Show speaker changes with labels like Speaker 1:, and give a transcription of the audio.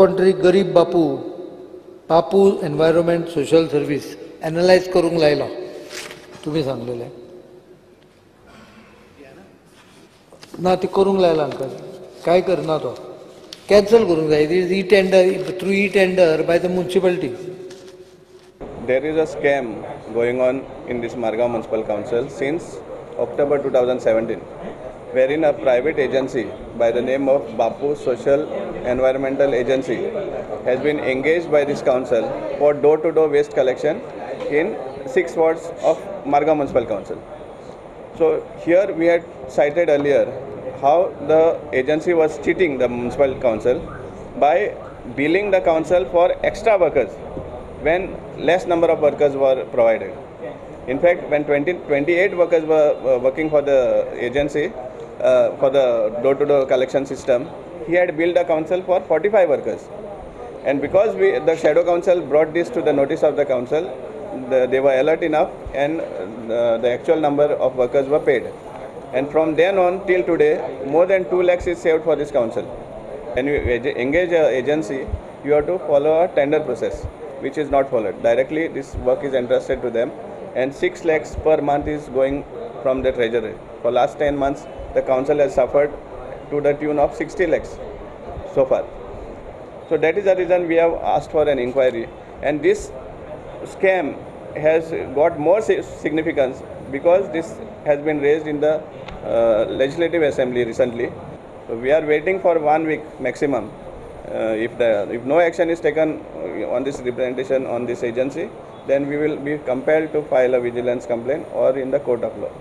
Speaker 1: कॉन्ट्री गरीब बापू environment social service analyse करूंक लायला तुम्ही सांगलेले ना ती करूंक लायला हांकां काय करना तो कॅन्सल करूंक जाय e tender through e tender by the municipality.
Speaker 2: There is a scam going on in this Margao Municipal Council since October 2017, wherein a private agency by the name of Bapu Social Environmental Agency has been engaged by this council for door-to-door waste collection in 6 wards of Margao Municipal Council. So here we had cited earlier how the agency was cheating the municipal council by billing the council for extra workers when less number of workers were provided. In fact, when 28 workers were working for the agency for the door-to-door collection system, he had billed the council for 45 workers. And because the shadow council brought this to the notice of the council, they were alert enough and the actual number of workers were paid. And from then on till today, more than 2 lakhs is saved for this council. When you engage an agency, you have to follow a tender process, which is not followed. Directly this work is entrusted to them and 6 lakhs per month is going from the treasury. For last 10 months, the council has suffered to the tune of 60 lakhs so far. So that is the reason we have asked for an inquiry, and this scam has got more significance because this has been raised in the Legislative Assembly recently. So we are waiting for 1 week maximum. If no action is taken on this representation on this agency, then we will be compelled to file a vigilance complaint or in the court of law.